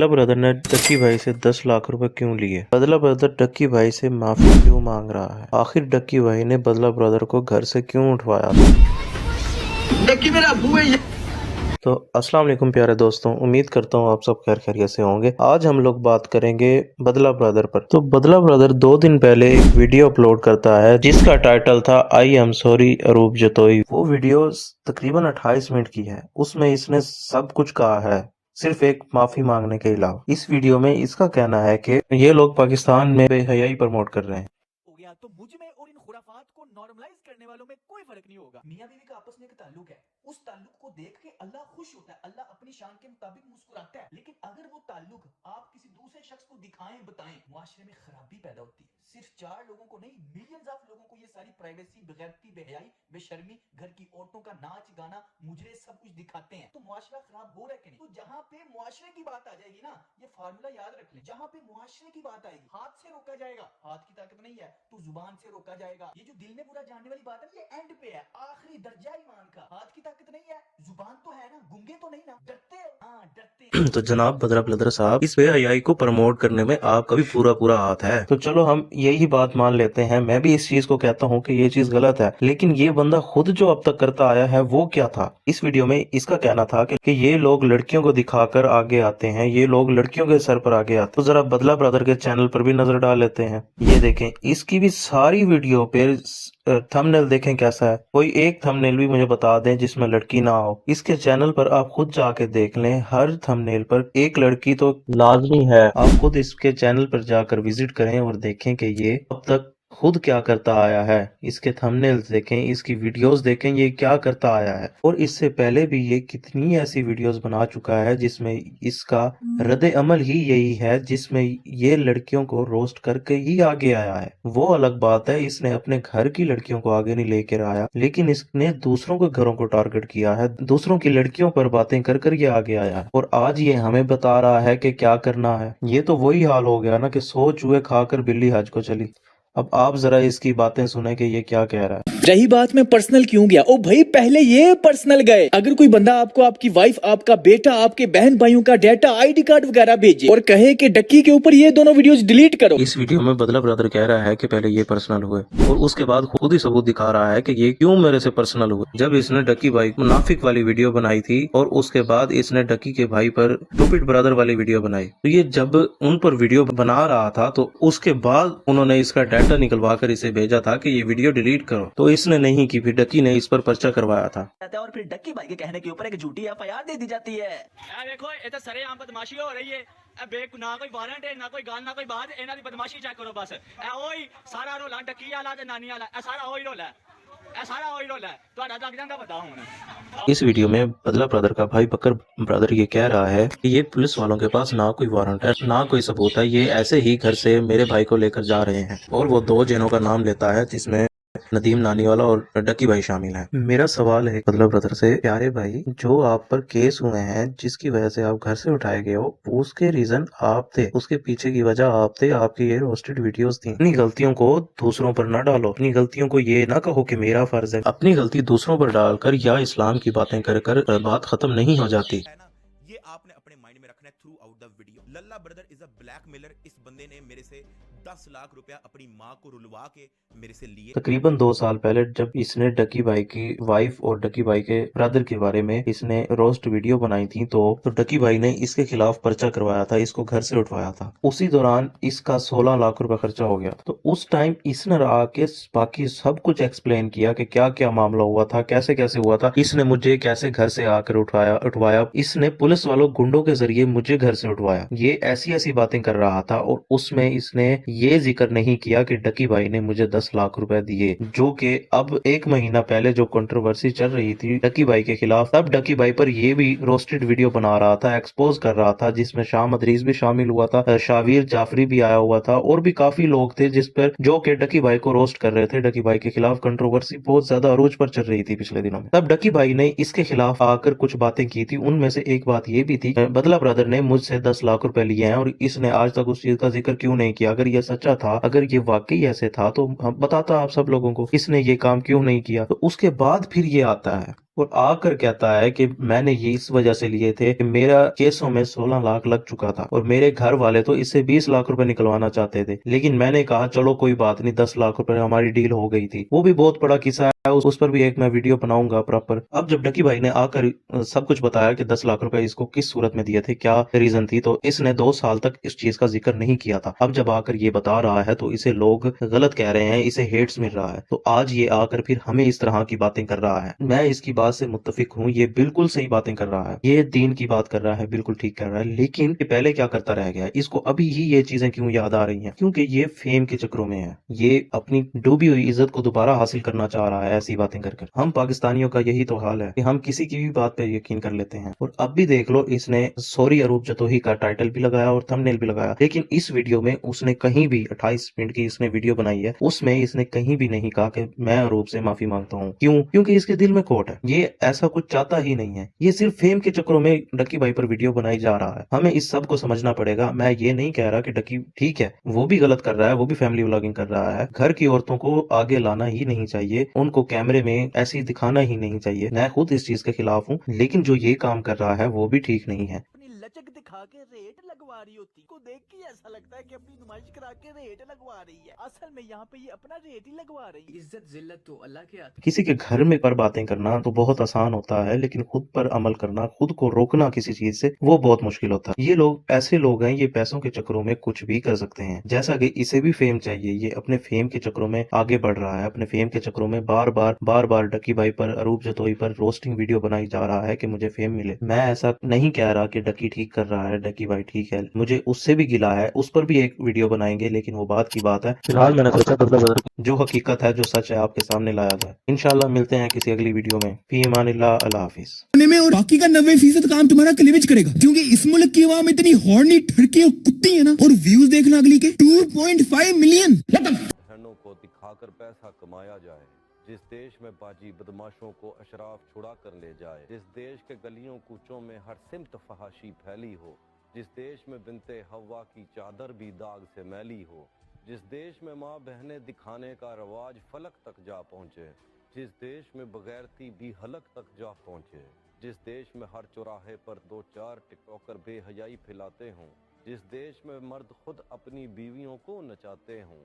बदला ब्रदर ने डक्की भाई से 10 लाख रुपए क्यों लिए? बदला ब्रदर डक्की भाई से माफी क्यों मांग रहा है? आखिर डक्की भाई ने बदला ब्रदर को घर से क्यों उठवाया था? डक्की मेरा अब्बू है। तो अस्सलाम वालेकुम प्यारे दोस्तों, उम्मीद करता हूँ आप सब खैर खैरियत से होंगे। आज हम लोग बात करेंगे बदला ब्रदर पर। तो बदला ब्रदर 2 दिन पहले एक वीडियो अपलोड करता है जिसका टाइटल था आई एम सॉरी अरूप जतोई। वो वीडियो तकरीबन 28 मिनट की है। उसमें इसने सब कुछ कहा है सिर्फ एक माफी मांगने के अलावा। इस वीडियो में इसका कहना है कि ये लोग पाकिस्तान में बेहयाई प्रमोट कर रहे हैं। हो गया तो मुझ में और इन खुराफात को नॉर्मलाइज करने वालों में कोई फर्क नहीं होगा। मियां बीवी का आपस में एक ताल्लुक है, उस ताल्लुक को देख के अल्लाह खुश होता है, अल्लाह अपनी शान के मुताबिक मुस्कुराता है। लेकिन अगर वो ताल्लुक आप किसी दूसरे शख्स को दिखाएं बताएं, मुआशरे में खराबी पैदा होती है। सिर्फ 4 लोगों को नहीं, मिलियंस ऑफ लोगों को ये सारी प्राइवेसी, बेगैरती, बेहयाई, बेशर्मी, घर की औरतों का नाच गाना, मुजरे सब कुछ दिखाते हैं। तो मुआशरा खराब हो रहा है कि नहीं? तो जहां पे मुआशरे की बात आ जाएगी ना, ये फार्मूला याद रख ले, जहां पे मुआशरे की बात आएगी, हाथ से रोका जाएगा, हाथ की ताकत नहीं है तो जुबान से रोका जाएगा। ये जो दिल में बुरा जानने वाली बात है, ये एंड पे है, आखिरी दर्जा ईमान का। हाथ की ताकत नहीं है, जुबान तो है ना, गुंगे तो नहीं ना, डरते हो? हाँ डरते। तो जनाब बदला ब्रदर साहब, इस बेहयाई को प्रमोट करने में आपका भी पूरा हाथ है। तो चलो हम यही बात मान लेते हैं, मैं भी इस चीज को कहता हूँ कि ये चीज गलत है, लेकिन ये बंदा खुद जो अब तक करता आया है वो क्या था? इस वीडियो में इसका कहना था कि ये लोग लड़कियों को दिखाकर आगे आते हैं, ये लोग लड़कियों के सर पर आगे आते हैं। तो जरा बदला ब्रदर के चैनल पर भी नजर डाल लेते हैं। ये देखें, इसकी भी सारी वीडियो पे थंबनेल देखें कैसा है। कोई एक थंबनेल भी मुझे बता दें जिसमें लड़की ना हो। इसके चैनल पर आप खुद जाके देख लें, हर थंबनेल पर एक लड़की तो लाजमी है। आप खुद इसके चैनल पर जाकर विजिट करें और देखें कि ये अब तक खुद क्या करता आया है। इसके थंबनेल्स देखें, इसकी वीडियोस देखें, ये क्या करता आया है। और इससे पहले भी ये कितनी ऐसी वीडियोस बना चुका है जिसमें इसका रद्द अमल ही यही है, जिसमें ये लड़कियों को रोस्ट करके ही आगे आया है। वो अलग बात है, इसने अपने घर की लड़कियों को आगे नहीं लेकर आया, लेकिन इसने दूसरों के घरों को टारगेट किया है, दूसरों की लड़कियों पर बातें कर कर ये आगे आया है। और आज ये हमें बता रहा है कि क्या करना है। ये तो वही हाल हो गया ना कि 100 चूहे खाकर बिल्ली हज को चली। अब आप जरा इसकी बातें सुने कि ये क्या कह रहा है। रही बात में पर्सनल क्यों गया, ओ भाई पहले ये पर्सनल गए। अगर कोई बंदा आपको आपकी वाइफ, आपका बेटा, आपके बहन भाइयों का डेटा, आईडी कार्ड वगैरह भेजे और कहे कि डक्की के ऊपर ये दोनों वीडियोस डिलीट करो। इस वीडियो में बदला ब्रदर कह रहा है कि पहले ये पर्सनल हुए और उसके बाद खुद ही सबूत दिखा रहा है कि ये क्यों मेरे से पर्सनल हुए। जब इसने डक्की भाई मुनाफिक वाली वीडियो बनाई थी और उसके बाद इसने डक्की के भाई पर स्टूपिड ब्रदर वाली वीडियो बनाई, तो ये जब उन पर वीडियो बना रहा था तो उसके बाद उन्होंने इसका डाटा निकलवा कर इसे भेजा था कि ये वीडियो डिलीट करो, तो इसने नहीं की। फिर डक्की ने इस पर पर्चा करवाया था और फिर डक्की भाई के कहने के ऊपर एक झूठी एफआईआर दे दी जाती है। देखो ये तो सरेआम बदमाशी हो रही है। ना कोई वारंट है, ना कोई गाल, ना कोई बात, इन्हां दी बदमाशी चेक करो बस। ओही सारा रोला डक्की वाला ते नानी वाला, सारा ओही रोला है, सारा ओही रोला है। तुहाडा लग जांदा पता हुण। इस वीडियो में बदला ब्रदर का भाई बकर ब्रदर ये कह रहा है कि ये पुलिस वालों के पास ना कोई वारंट है, ना कोई सबूत है, ये ऐसे ही घर से मेरे भाई को लेकर जा रहे हैं। और वो 2 जनों का नाम लेता है जिसमें नदीम नानीवाला और डक्की भाई शामिल हैं। मेरा सवाल है बदला ब्रदर से, प्यारे भाई, जो आप पर केस हुए हैं, जिसकी वजह से आप घर से उठाए गए हो, उसके रीजन आप थे, उसके पीछे की वजह आप थे, आपकी ये रोस्टेड वीडियोस थी। अपनी गलतियों को दूसरों पर न डालो, अपनी गलतियों को ये ना कहो कि मेरा फर्ज है। अपनी गलती दूसरों पर डालकर या इस्लाम की बातें कर कर बात खत्म नहीं हो जाती। ये आपने अपने माइंड में रखना है through out the video. Lalla brother is a blackmailer. इस बंदे ने मेरे से 10 लाख रुपया अपनी माँ को रुलवा के मेरे से लिए। तकरीबन 2 साल पहले जब इसने डक्की भाई की वाइफ और डक्की भाई के ब्रदर के बारे में इसने रोस्ट वीडियो बनाई थी, तो डक्की भाई ने इसके खिलाफ पर्चा करवाया था, इसको घर से उठवाया था। उसी दौरान इसका 16 लाख रुपया खर्चा हो गया। तो उस टाइम इसने आके बाकी सब कुछ एक्सप्लेन किया कि क्या क्या मामला हुआ था, कैसे कैसे हुआ था, इसने मुझे कैसे घर से आकर उठवाया, इसने पुलिस वालों गुंडों के जरिए मुझे घर से उठवाया। ये ऐसी ऐसी बातें कर रहा था और उसमें इसने ये जिक्र नहीं किया कि डक्की भाई ने मुझे 10 लाख रुपए दिए, जो कि अब 1 महीना पहले जो कंट्रोवर्सी चल रही थी डक्की भाई के खिलाफ, तब डक्की भाई पर ये भी रोस्टेड वीडियो बना रहा था, एक्सपोज कर रहा था, जिसमें शाह अदरीस भी शामिल हुआ था, शावीर जाफरी भी आया हुआ था और भी काफी लोग थे जिस पर जो कि डक्की भाई को रोस्ट कर रहे थे। डक्की भाई के खिलाफ कंट्रोवर्सी बहुत ज्यादा अरूज पर चल रही थी पिछले दिनों में। तब डक्की भाई ने इसके खिलाफ आकर कुछ बातें की थी, उनमें से एक बात ये भी थी, बदला ब्रदर ने मुझसे 10 लाख रुपए लिए हैं और इसने आज तक उस चीज का जिक्र क्यों नहीं किया। अगर ये सच्चा था, अगर ये वाकई ऐसे था तो बताता आप सब लोगों को, इसने ये काम क्यों नहीं किया। तो उसके बाद फिर ये आता है और आकर कहता है कि मैंने ये इस वजह से लिए थे कि मेरा केसों में 16 लाख लग चुका था और मेरे घर वाले तो इससे 20 लाख रुपए निकलवाना चाहते थे, लेकिन मैंने कहा चलो कोई बात नहीं, 10 लाख रुपए हमारी डील हो गई थी। वो भी बहुत बड़ा किस्सा है, उस पर भी एक मैं वीडियो बनाऊंगा प्रॉपर। अब जब डकी भाई ने आकर सब कुछ बताया कि 10 लाख रुपए इसको किस सूरत में दिए थे, क्या रीजन थी, तो इसने 2 साल तक इस चीज का जिक्र नहीं किया था। अब जब आकर ये बता रहा है तो इसे लोग गलत कह रहे हैं, इसे हेट्स मिल रहा है, तो आज ये आकर फिर हमें इस तरह की बातें कर रहा है। मैं इसकी बात से मुत्तफिक हूँ, ये बिल्कुल सही बातें कर रहा है, ये दीन की बात कर रहा है, बिल्कुल ठीक कर रहा है। लेकिन ये पहले क्या करता रह गया है, इसको अभी ही ये चीजें क्यों याद आ रही हैं? क्योंकि ये फेम के चक्रों में है, ये अपनी डूबी हुई इज्जत को दोबारा हासिल करना चाह रहा है ऐसी बातें कर। हम पाकिस्तानियों का यही तो हाल है कि हम किसी की भी बात पे यकीन कर लेते हैं। और अब भी देख लो, इसने सॉरी अरूप जतोही का टाइटल भी लगाया और थंबनेल भी लगाया, लेकिन इस वीडियो में उसने कहीं भी 28 मिनट की इसने वीडियो बनाई है, उसमें इसने कहीं भी नहीं कहा कि मैं अरूप से माफी मांगता हूँ। क्यों? क्योंकि इसके दिल में खोट है, ये ऐसा कुछ चाहता ही नहीं है, ये सिर्फ फेम के चक्रों में डक्की भाई पर वीडियो बनाई जा रहा है। हमें इस सब को समझना पड़ेगा। मैं ये नहीं कह रहा कि डक्की ठीक है, वो भी गलत कर रहा है, वो भी फैमिली व्लॉगिंग कर रहा है। घर की औरतों को आगे लाना ही नहीं चाहिए, उनको कैमरे में ऐसे ही दिखाना ही नहीं चाहिए। मैं खुद इस चीज के खिलाफ हूँ, लेकिन जो ये काम कर रहा है वो भी ठीक नहीं है। अपनी लचक दिखा के रेट लगवा रही होती को देख के ऐसा लगता है कि अपनी नुमाइश करा के रेट लगवा रही है, असल में यहाँ पे ये अपना रेट ही लगवा रही है। इज्जत जिल्लत तो अल्लाह के हाथ। किसी के घर में पर बातें करना तो बहुत आसान होता है, लेकिन खुद पर अमल करना, खुद को रोकना किसी चीज से, वो बहुत मुश्किल होता है। ये लोग ऐसे लोग हैं, ये पैसों के चक्रों में कुछ भी कर सकते हैं। जैसा कि इसे भी फेम चाहिए, ये अपने फेम के चक्रों में आगे बढ़ रहा है, अपने फेम के चक्रों में बार बार डकी भाई पर, अरूप जतोई पर रोस्टिंग वीडियो बनाई जा रहा है कि मुझे फेम मिले। मैं ऐसा नहीं कह रहा कि डकी ठीक कर रहा है, डकी भाई ठीक है, मुझे उससे भी गिला है, उस पर भी एक वीडियो बनाएंगे, लेकिन वो बात की बात है। फिलहाल मैंने सोचा जो हकीकत है, जो सच है, आपके सामने लाया जाए। इंशाल्लाह मिलते हैं किसी अगली वीडियो में। फी अमानिल्लाह, अल्लाह हाफिज। में और बाकी का 90% काम तुम्हारा क्लीवेज करेगा, क्योंकि इस मुल्क की आवाम इतनी हॉर्नी, ठरकी और कुत्ती है ना। और व्यूज देखना अगली के 2.5 मिलियन। बहनों को दिखाकर पैसा कमाया जाए, जिस देश में बाजी बदमाशों को अशराफ छुड़ा कर ले जाए, जिस देश के गलियों कूचों में हर सिमत फहाशी फैली हो, जिस देश में बिनते हवा की चादर भी दाग से मैली हो, जिस देश में माँ बहनें दिखाने का रवाज फलक तक जा पहुँचे, जिस देश में बगैरती भी हलक तक जा पहुँचे, जिस देश में हर चौराहे पर 2-4 टिकटॉकर बेहयाई फैलाते हों, जिस देश में मर्द खुद अपनी बीवियों को नचाते हों,